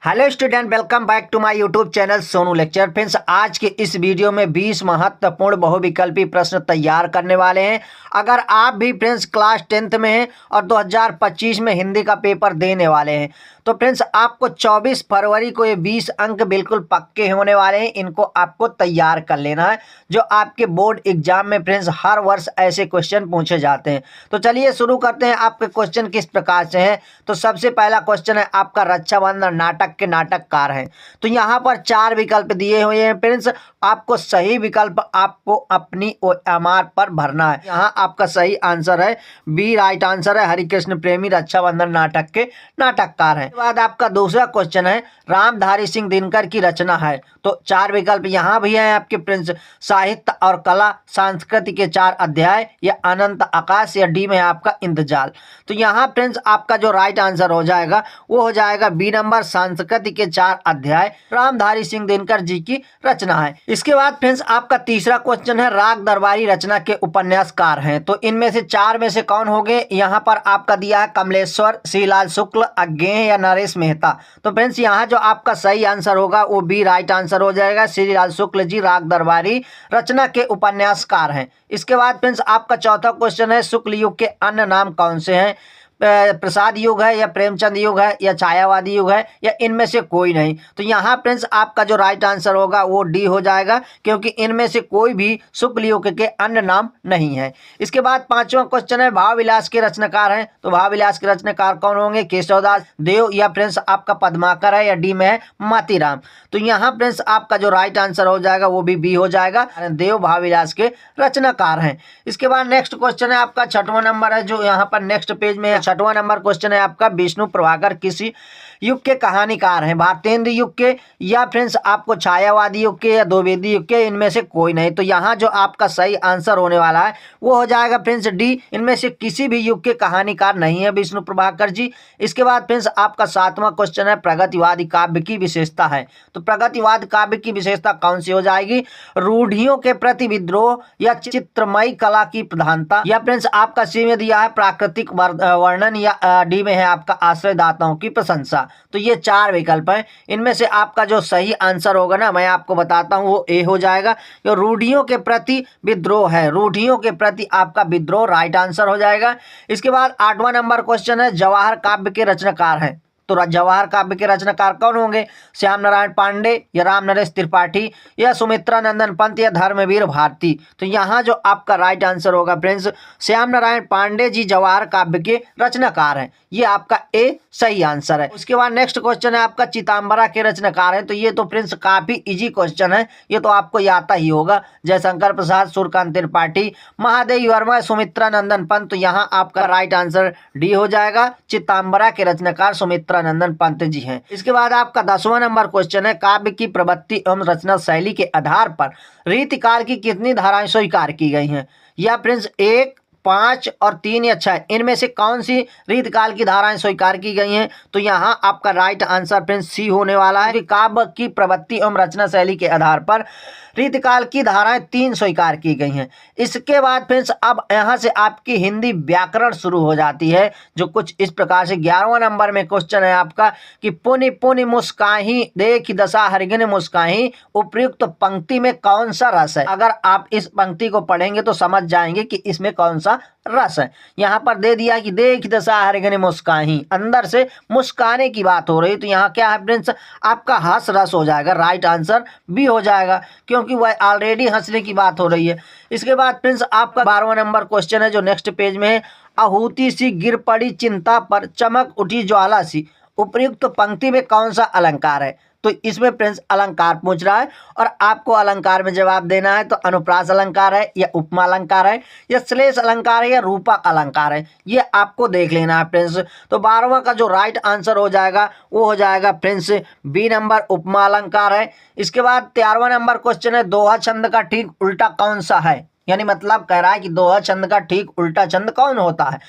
Hello student, welcome back to my YouTube channel Sonu lecture. Friends, आज के इस video में 20 महत्वपूर्ण बहुविकल्पी प्रश्न तैयार करने वाले हैं। अगर आप भी फ्रेंड्स क्लास 10th में हैं और 2025 में हिंदी का पेपर देने वाले हैं तो फ्रेंड्स आपको 24 फरवरी को ये 20 अंक बिल्कुल पक्के होने वाले हैं। इनको आपको तैयार कर लेना है, जो आपके बोर्ड एग्जाम में फ्रेंड्स हर वर्ष ऐसे क्वेश्चन पूछे जाते हैं। तो चलिए शुरू करते हैं। आपके क्वेश्चन किस प्रकार से हैं। तो सबसे पहला क्वेश्चन है आपका, रक्षाबंधन नाटक के नाटककार हैं। तो यहाँ पर 4 विकल्प दिए हुए हैं फ्रेंड्स। आपको सही विकल्प आपको अपनी OMR पर भरना है। यहाँ आपका सही आंसर है बी, राइट आंसर है। हरिकृष्ण प्रेमी रक्षाबंधन नाटक के नाटककार हैं। बाद आपका दूसरा क्वेश्चन है, रामधारी सिंह दिनकर की रचना है। तो 4 विकल्प यहाँ भी हैं आपके फ्रेंड्स, साहित्य और कला, संस्कृति के 4 अध्याय, या अनंत आकाश, या डी में आपका इंतजार। तो यहाँ फ्रेंड्स आपका जो राइट आंसर हो जाएगा वो हो जाएगा बी नंबर, संस्कृति के 4 अध्याय रामधारी सिंह दिनकर जी की रचना है। इसके बाद फ्रेंड्स आपका तीसरा क्वेश्चन है, राग दरबारी रचना के उपन्यासकार हैं। तो इनमें से 4 में से कौन होंगे। यहाँ पर आपका दिया है कमलेश्वर, श्रीलाल शुक्ल, अज्ञेय, या नरेश मेहता। तो फ्रेंड्स यहाँ जो आपका सही आंसर होगा वो बी, राइट आंसर हो जाएगा। श्रीलाल शुक्ल जी राग दरबारी रचना के उपन्यासकार हैं। इसके बाद फ्रेंड्स आपका चौथा क्वेश्चन है, शुक्ल युग के अन्य नाम कौन से हैं। प्रसाद युग है, या प्रेमचंद युग है, या छायावादी युग है, या इनमें से कोई नहीं। तो यहाँ फ्रेंड्स आपका जो राइट आंसर होगा वो डी हो जाएगा, क्योंकि इनमें से कोई भी शुक्ल युग के अन्य नाम नहीं है। इसके बाद पांचवा क्वेश्चन है, भाव विलास के रचनाकार हैं। तो भाव विलास के रचनाकार कौन होंगे। केशवदास, देव, या फ्रेंड्स आपका पद्माकर है, या डी में है मातीराम। तो यहाँ फ्रेंड्स आपका जो राइट आंसर हो जाएगा वो भी बी हो जाएगा, देव भाव विलास के रचनाकार हैं। इसके बाद नेक्स्ट क्वेश्चन है आपका छठवां नंबर है, जो यहाँ पर नेक्स्ट पेज में है। छठवां नंबर क्वेश्चन है आपका, विष्णु प्रभाकर किसी युग के कहानीकार हैं। भारतेंद्र युग के, या फ्रेंड्स आपको छायावादी युग के, या द्विवेदी युग के, इनमें से कोई नहीं। तो यहाँ जो आपका सही आंसर होने वाला है वो हो जाएगा फ्रेंड्स डी, इनमें से किसी भी युग के कहानीकार नहीं है विष्णु प्रभाकर जी। इसके बाद फ्रेंड्स आपका सातवां क्वेश्चन है, प्रगतिवादी काव्य की विशेषता है। तो प्रगतिवाद काव्य की विशेषता कौन सी हो जाएगी। रूढ़ियों के प्रति विद्रोह, या चित्रमयी कला की प्रधानता, या फ्रेंड्स आपका सी में दिया है प्राकृतिक वर्णन, या डी में है आपका आश्रयदाताओं की प्रशंसा। तो ये 4 विकल्प हैं। इनमें से आपका जो सही आंसर होगा ना, मैं आपको बताता हूँ, वो ए हो जाएगा। जो रूढ़ियों के प्रति विद्रोह है, रूढ़ियों के प्रति आपका विद्रोह राइट आंसर हो जाएगा। इसके बाद 8वां नंबर क्वेश्चन है, जवाहर काव्य के रचनाकार हैं। तो जवाहर काव्य के रचनाकार कौन होंगे। श्याम नारायण पांडे, या राम नरेश त्रिपाठी, या सुमित्रा नंदन पंत, या धर्मवीर भारती। तो यहाँ जो आपका राइट आंसर होगा फ्रेंड्स, श्याम नारायण पांडे जी जवाहर काव्य के रचनाकार हैं। ये आपका ए सही आंसर है। उसके बाद नेक्स्ट क्वेश्चन है आपका, चितंबरा के रचनाकार हैं। तो ये तो फ्रेंड्स काफी इजी क्वेश्चन है, ये तो आपको आता ही होगा। जयशंकर प्रसाद, सूर्यकांत त्रिपाठी, महादेव वर्मा, सुमित्रा नंदन पंत। तो यहाँ आपका राइट आंसर डी हो जाएगा। चितंबरा के रचनाकार सुमित्रा नंदन पंत जी हैं। इसके बाद आपका 10वां नंबर क्वेश्चन है, काव्य की प्रवृत्ति एवं रचना शैली के आधार पर रीतिकाल की कितनी धाराएं स्वीकार की गई हैं। या फ्रेंड्स 1, 5 और 3 या 6, इनमें से कौन सी रीतकाल की धाराएं स्वीकार की गई हैं। तो यहाँ आपका राइट आंसर फ्रेंड्स सी होने वाला है। काव्य की प्रवृत्ति एवं रचना शैली के आधार पर रीतकाल की धाराएं 3 स्वीकार की गई हैं। इसके बाद फ्रेंड्स अब यहाँ से आपकी हिंदी व्याकरण शुरू हो जाती है, जो कुछ इस प्रकार से 11वां नंबर में क्वेश्चन है आपका, कि पुनि पुनि मुस्काही देख दशा हरिगन मुस्काही, उपयुक्त पंक्ति में कौन सा रस है। अगर आप इस पंक्ति को पढ़ेंगे तो समझ जाएंगे कि इसमें कौन सा रस है। यहाँ पर दे दिया कि देख दशा हरिगन मुस्काही, अंदर से मुस्काने की बात हो रही है। तो यहाँ क्या है फ्रेंड्स, आपका हंस रस हो जाएगा। राइट आंसर बी हो जाएगा, क्योंकि वह ऑलरेडी हंसने की बात हो रही है। इसके बाद फ्रेंड्स आपका 12वां नंबर क्वेश्चन है, जो नेक्स्ट पेज में है, आहूति सी गिर पड़ी चिंता पर, चमक उठी ज्वाला सी, उपयुक्त पंक्ति में कौन सा अलंकार है। तो इसमें फ्रेंड्स अलंकार पूछ रहा है, और आपको अलंकार में जवाब देना है। तो अनुप्रास अलंकार है, या उपमा अलंकार है, या श्लेष अलंकार है, या रूपक अलंकार है, ये आपको देख लेना है फ्रेंड्स। तो 12वां का जो राइट आंसर हो जाएगा वो हो जाएगा फ्रेंड्स बी नंबर, उपमा अलंकार है। इसके बाद 13वां नंबर क्वेश्चन है, दोहा छंद का ठीक उल्टा कौन सा है। यानी मतलब कह रहा है कि दोहा छंद का ठीक उल्टा छंद कौन होता है।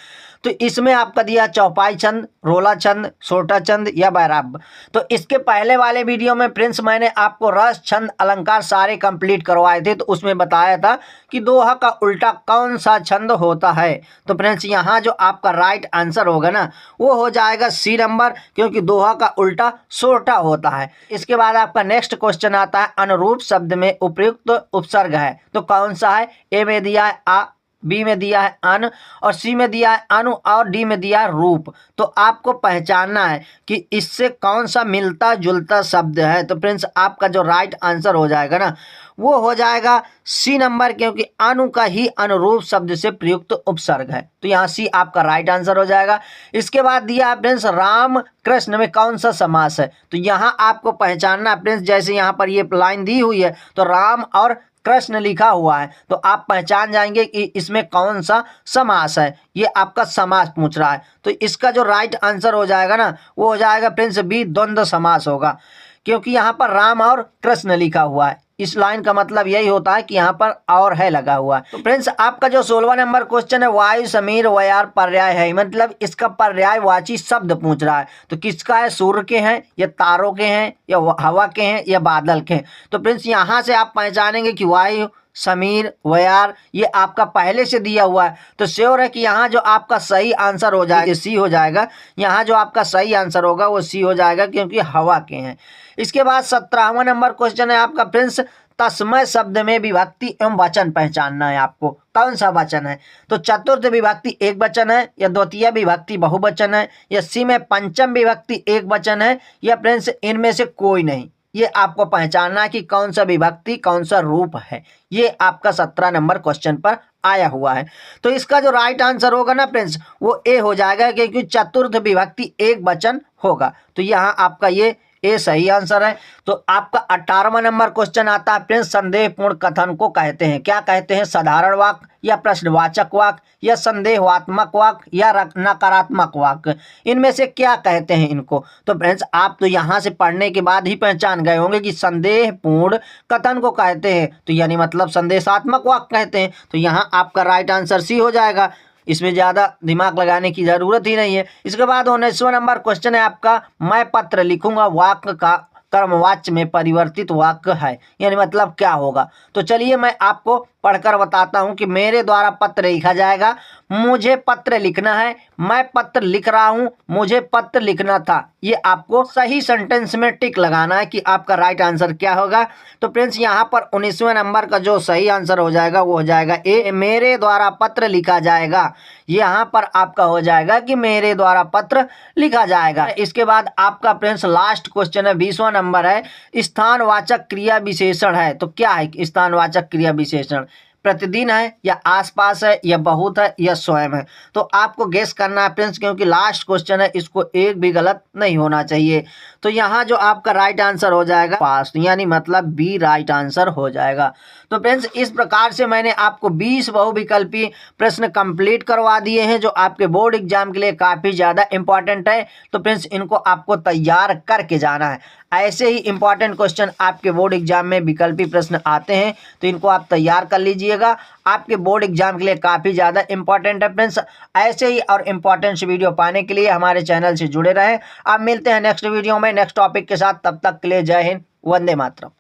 तो इसमें आपका दिया चौपाई छंद, रोला छंद, सोटा छंद या बैराब। तो इसके पहले वाले वीडियो में प्रिंस मैंने आपको रस, छंद, अलंकार सारे कंप्लीट करवाए थे, तो उसमें बताया था कि दोहा का उल्टा कौन सा छंद होता है। तो फ्रेंड्स यहाँ जो आपका राइट आंसर होगा ना वो हो जाएगा सी नंबर, क्योंकि दोहा का उल्टा सोटा होता है। इसके बाद आपका नेक्स्ट क्वेश्चन आता है अनुरूप शब्द में उपयुक्त उपसर्ग है, तो कौन सा है। ए में दिया है आ, बी में दिया है अन, और सी में दिया है अनु, और डी में दिया है रूप। तो आपको पहचानना है कि इससे कौन सा मिलता जुलता शब्द है। तो फ्रेंड्स आपका जो राइट आंसर हो जाएगा ना वो हो जाएगा सी नंबर, क्योंकि अनु का ही अनुरूप शब्द से प्रयुक्त उपसर्ग है। तो यहाँ सी आपका राइट आंसर हो जाएगा। इसके बाद दिया है फ्रेंड्स राम कृष्ण में कौन सा समास है। तो यहाँ आपको पहचानना है फ्रेंड्स, जैसे यहाँ पर ये लाइन दी हुई है तो राम और कृष्ण लिखा हुआ है, तो आप पहचान जाएंगे कि इसमें कौन सा समास है। ये आपका समास पूछ रहा है, तो इसका जो राइट आंसर हो जाएगा ना वो हो जाएगा फ्रेंड्स बी, द्वंद्व समास होगा, क्योंकि यहाँ पर राम और कृष्ण लिखा हुआ है। इस लाइन का मतलब यही होता है कि यहाँ पर और है लगा हुआ है। तो फ्रेंड्स आपका जो 16वां नंबर क्वेश्चन है वायु, समीर, वयार पर्याय है, मतलब इसका पर्यायवाची शब्द पूछ रहा है। तो किसका है, सूर्य के हैं या तारों के हैं या हवा के हैं या बादल के हैं। तो फ्रेंड्स यहाँ से आप पहचानेंगे कि वायु, समीर, वयार ये आपका पहले से दिया हुआ है, तो श्योर है कि यहाँ जो आपका सही आंसर हो जाएगा सी हो जाएगा। यहाँ जो आपका सही आंसर होगा वो सी हो जाएगा, क्योंकि हवा के हैं। इसके बाद 17वां नंबर क्वेश्चन है आपका फ्रेंड्स तस्मय शब्द में विभक्ति एवं वचन पहचानना है आपको, कौन सा वचन है। तो चतुर्थ विभक्ति एक वचन है, या द्वितीय विभक्ति बहुवचन है, या सी में पंचम विभक्ति एक वचन है, या फ्रेंड्स इनमें से कोई नहीं। ये आपको पहचानना है कि कौन सा विभक्ति कौन सा रूप है। ये आपका 17 नंबर क्वेश्चन पर आया हुआ है। तो इसका जो राइट आंसर होगा ना फ्रेंड्स वो ए हो जाएगा, क्योंकि चतुर्थ विभक्ति एक वचन होगा। तो यहाँ आपका ये ए सही आंसर है। तो आपका 18वां नंबर क्वेश्चन आता है फ्रेंड्स संदेहपूर्ण कथन को कहते हैं, क्या कहते हैं, साधारण वाक्य या प्रश्नवाचक वाक्य या संदेहात्मक वाक्य या नकारात्मक वाक्य, इनमें से क्या कहते हैं इनको। तो फ्रेंड्स आप तो यहाँ से पढ़ने के बाद ही पहचान गए होंगे कि संदेहपूर्ण कथन को कहते हैं, तो यानी मतलब संदेशात्मक वाक्य कहते हैं। तो यहाँ आपका राइट आंसर सी हो जाएगा, इसमें ज़्यादा दिमाग लगाने की ज़रूरत ही नहीं है। इसके बाद 19वां नंबर क्वेश्चन है आपका मैं पत्र लिखूंगा वाक्य का कर्मवाच्य में परिवर्तित वाक्य है, यानी मतलब क्या होगा। तो चलिए मैं आपको पढ़कर बताता हूं कि मेरे द्वारा पत्र लिखा जाएगा, मुझे पत्र लिखना है, मैं पत्र लिख रहा हूं, मुझे पत्र लिखना था। ये आपको सही सेंटेंस में टिक लगाना है कि आपका राइट आंसर क्या होगा। तो फ्रेंड्स यहाँ पर 19वें नंबर का जो सही आंसर हो जाएगा वो हो जाएगा ए, मेरे द्वारा पत्र लिखा जाएगा। यहाँ पर आपका हो जाएगा कि मेरे द्वारा पत्र लिखा जाएगा। इसके बाद आपका फ्रेंड्स लास्ट क्वेश्चन है 20वां नंबर है स्थानवाचक क्रिया विशेषण है। तो क्या है स्थानवाचक क्रिया विशेषण, प्रतिदिन है या आसपास है या बहुत है या स्वयं है। तो आपको गेस करना है फ्रेंड्स, क्योंकि लास्ट क्वेश्चन है इसको एक भी गलत नहीं होना चाहिए। तो यहाँ जो आपका राइट आंसर हो जाएगा पास, यानी मतलब बी राइट आंसर हो जाएगा। तो फ्रेंड्स इस प्रकार से मैंने आपको 20 बहुविकल्पी प्रश्न कंप्लीट करवा दिए हैं, जो आपके बोर्ड एग्जाम के लिए काफ़ी ज़्यादा इंपॉर्टेंट है। तो फ्रेंड्स इनको आपको तैयार करके जाना है। ऐसे ही इंपॉर्टेंट क्वेश्चन आपके बोर्ड एग्जाम में विकल्पी प्रश्न आते हैं, तो इनको आप तैयार कर लीजिएगा। आपके बोर्ड एग्जाम के लिए काफ़ी ज़्यादा इंपॉर्टेंट है फ्रेंड्स। ऐसे ही और इंपॉर्टेंट वीडियो पाने के लिए हमारे चैनल से जुड़े रहें। आप मिलते हैं नेक्स्ट वीडियो में नेक्स्ट टॉपिक के साथ, तब तक के लिए जय हिंद, वंदे मातरम।